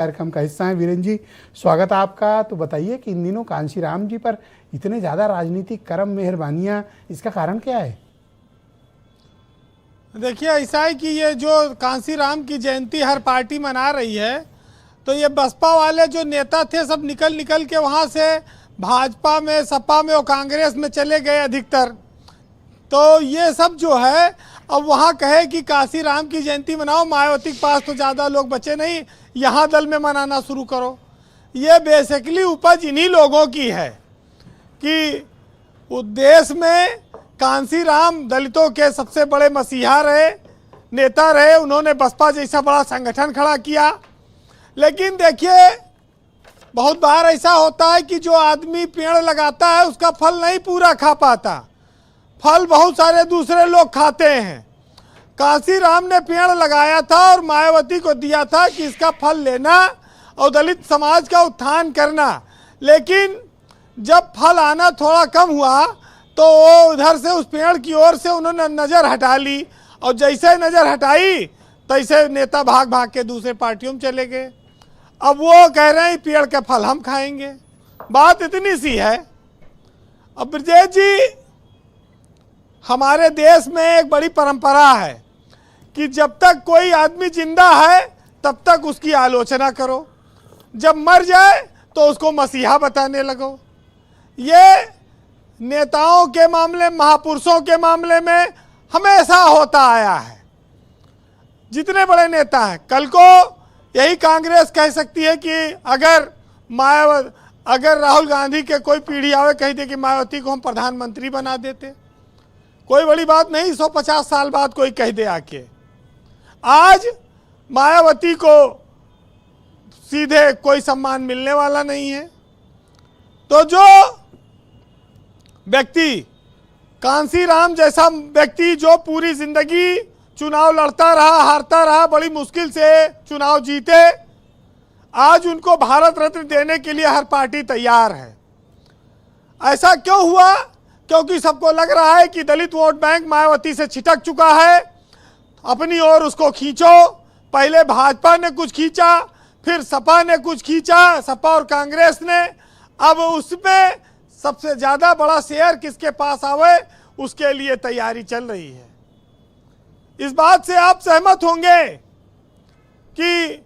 कार्यक्रम का हिस्सा है। वीरेंद्र जी, स्वागत है आपका। तो बताइए कि इन दिनों कांशीराम जी पर इतने ज़्यादा राजनीतिक करम मेहरबानियाँ, इसका कारण क्या है? देखिए, ऐसा है कि ये जो कांशीराम की जयंती हर पार्टी मना रही है, तो ये बसपा वाले जो नेता थे सब निकल निकल के वहाँ से भाजपा में, सपा में और कांग्रेस में चले गए अधिकतर। तो ये सब जो है अब वहाँ कहे कि कांशीराम की जयंती मनाओ, मायावती के पास तो ज़्यादा लोग बचे नहीं, यहाँ दल में मनाना शुरू करो। ये बेसिकली उपज इन्हीं लोगों की है कि उस देश में कांशीराम दलितों के सबसे बड़े मसीहा रहे, नेता रहे। उन्होंने बसपा जैसा बड़ा संगठन खड़ा किया। लेकिन देखिए, बहुत बार ऐसा होता है कि जो आदमी पेड़ लगाता है उसका फल नहीं पूरा खा पाता, फल बहुत सारे दूसरे लोग खाते हैं। कांशीराम ने पेड़ लगाया था और मायावती को दिया था कि इसका फल लेना और दलित समाज का उत्थान करना। लेकिन जब फल आना थोड़ा कम हुआ तो वो उधर से उस पेड़ की ओर से उन्होंने नज़र हटा ली, और जैसे नज़र हटाई तैसे नेता भाग भाग के दूसरे पार्टियों में चले गए। अब वो कह रहे हैं पेड़ के फल हम खाएंगे। बात इतनी सी है। अब ब्रजेश जी, हमारे देश में एक बड़ी परंपरा है कि जब तक कोई आदमी जिंदा है तब तक उसकी आलोचना करो, जब मर जाए तो उसको मसीहा बताने लगो। ये नेताओं के मामले, महापुरुषों के मामले में हमेशा होता आया है। जितने बड़े नेता हैं, कल को यही कांग्रेस कह सकती है कि अगर राहुल गांधी के कोई पीढ़ी आवे कह दे कि मायावती को हम प्रधानमंत्री बना देते, कोई बड़ी बात नहीं। 150 साल बाद कोई कह दे आके। आज मायावती को सीधे कोई सम्मान मिलने वाला नहीं है। तो जो व्यक्ति, कांशीराम जैसा व्यक्ति जो पूरी जिंदगी चुनाव लड़ता रहा, हारता रहा, बड़ी मुश्किल से चुनाव जीते, आज उनको भारत रत्न देने के लिए हर पार्टी तैयार है। ऐसा क्यों हुआ? क्योंकि सबको लग रहा है कि दलित वोट बैंक मायावती से छिटक चुका है, अपनी ओर उसको खींचो। पहले भाजपा ने कुछ खींचा, फिर सपा ने कुछ खींचा, सपा और कांग्रेस ने। अब उसमें सबसे ज़्यादा बड़ा शेयर किसके पास आवे, उसके लिए तैयारी चल रही है। इस बात से आप सहमत होंगे कि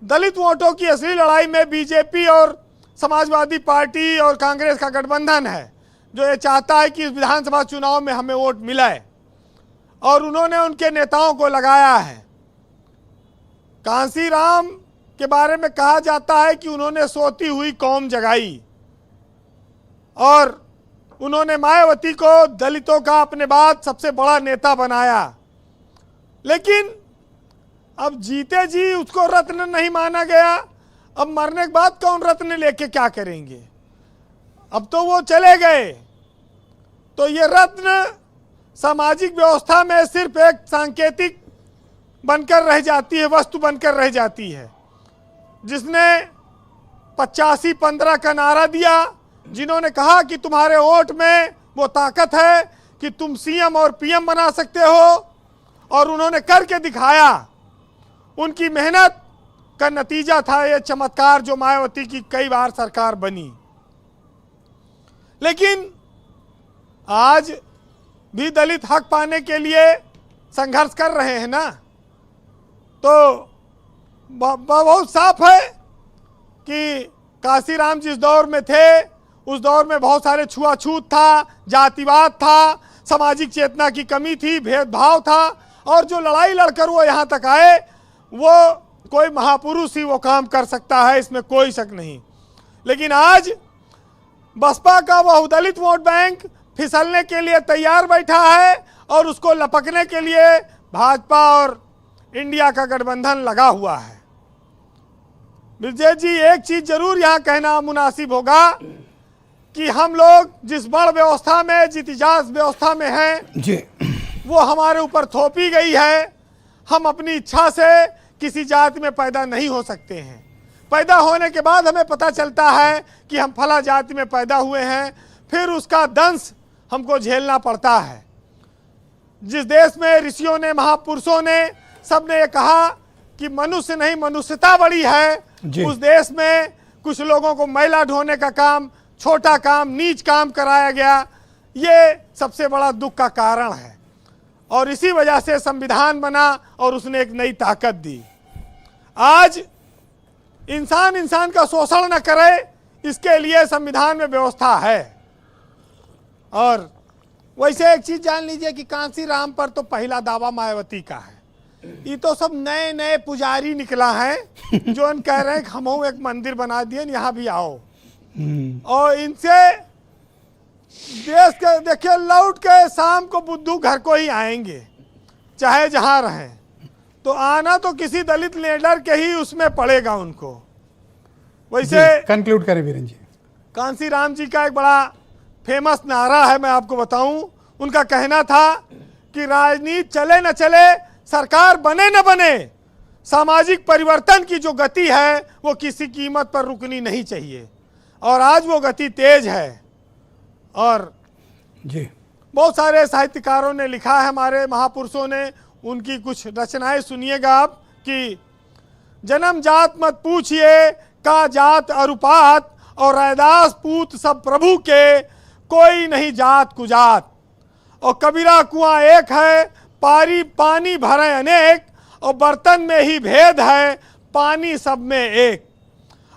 दलित वोटों की असली लड़ाई में बीजेपी और समाजवादी पार्टी और कांग्रेस का गठबंधन है, जो ये चाहता है कि इस विधानसभा चुनाव में हमें वोट मिले, और उन्होंने उनके नेताओं को लगाया है। कांशीराम के बारे में कहा जाता है कि उन्होंने सोती हुई कौम जगाई, और उन्होंने मायावती को दलितों का अपने बाद सबसे बड़ा नेता बनाया। लेकिन अब जीते जी उसको रत्न नहीं माना गया। अब मरने के बाद कौन रत्न लेके क्या करेंगे? अब तो वो चले गए। तो ये रत्न सामाजिक व्यवस्था में सिर्फ एक सांकेतिक बनकर रह जाती है, वस्तु बनकर रह जाती है। जिसने 85-15 का नारा दिया, जिन्होंने कहा कि तुम्हारे वोट में वो ताकत है कि तुम सीएम और पीएम बना सकते हो, और उन्होंने करके दिखाया। उनकी मेहनत का नतीजा था ये चमत्कार जो मायावती की कई बार सरकार बनी। लेकिन आज भी दलित हक पाने के लिए संघर्ष कर रहे हैं ना। तो बहुत साफ है कि कांशीराम जिस दौर में थे उस दौर में बहुत सारे छुआछूत था, जातिवाद था, सामाजिक चेतना की कमी थी, भेदभाव था, और जो लड़ाई लड़कर वो यहाँ तक आए, वो कोई महापुरुष ही वो काम कर सकता है, इसमें कोई शक नहीं। लेकिन आज बसपा का वह दलित वोट बैंक फिसलने के लिए तैयार बैठा है, और उसको लपकने के लिए भाजपा और इंडिया का गठबंधन लगा हुआ है। ब्रजेश जी, एक चीज जरूर यहाँ कहना मुनासिब होगा कि हम लोग जिस बड़ व्यवस्था में, जिस इजाज व्यवस्था में हैं जी, वो हमारे ऊपर थोपी गई है। हम अपनी इच्छा से किसी जाति में पैदा नहीं हो सकते हैं। पैदा होने के बाद हमें पता चलता है कि हम फला जाति में पैदा हुए हैं, फिर उसका दंश हमको झेलना पड़ता है। जिस देश में ऋषियों ने, महापुरुषों ने, सबने ये कहा कि मनुष्य नहीं मनुष्यता बड़ी है, जी। उस देश में कुछ लोगों को मैला ढोने का काम, छोटा काम, नीच काम कराया गया। ये सबसे बड़ा दुख का कारण है और इसी वजह से संविधान बना और उसने एक नई ताकत दी। आज इंसान इंसान का शोषण न करे, इसके लिए संविधान में व्यवस्था है। और वैसे एक चीज जान लीजिए कि कांसी राम पर तो पहला दावा मायावती का है। ये तो सब नए नए पुजारी निकला है जो कह रहे हैं कि हम एक मंदिर बना दिए, यहाँ भी आओ। और इनसे देश के देखिए लौट के शाम को बुद्धू घर को ही आएंगे, चाहे जहां रहें। तो आना तो किसी दलित लीडर के ही उसमें पड़ेगा उनको। वैसे कंक्लूड करें वीरेंद्र जी। कांसी राम जी का एक बड़ा फेमस नारा है, मैं आपको बताऊं। उनका कहना था कि राजनीति चले न चले, सरकार बने न बने, सामाजिक परिवर्तन की जो गति है वो किसी कीमत पर रुकनी नहीं चाहिए। और आज वो गति तेज है। और जी, बहुत सारे साहित्यकारों ने लिखा है, हमारे महापुरुषों ने, उनकी कुछ रचनाएं सुनिएगा आप कि जन्म जात मत पूछिए का जात अरुपात, और रैदास पूत सब प्रभु के, कोई नहीं जात कुजात। और कबीरा कुआं एक है, पारी पानी भरे अनेक, और बर्तन में ही भेद है, पानी सब में एक।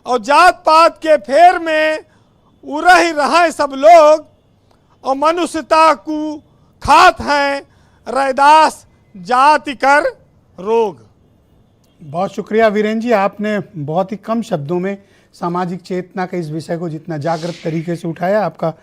और जात पात के फेर में उरह रहे सब लोग, और मनुष्यता को खात हैं रैदास जाति कर रोग। बहुत शुक्रिया वीरेंद्र जी, आपने बहुत ही कम शब्दों में सामाजिक चेतना के इस विषय को जितना जागृत तरीके से उठाया, आपका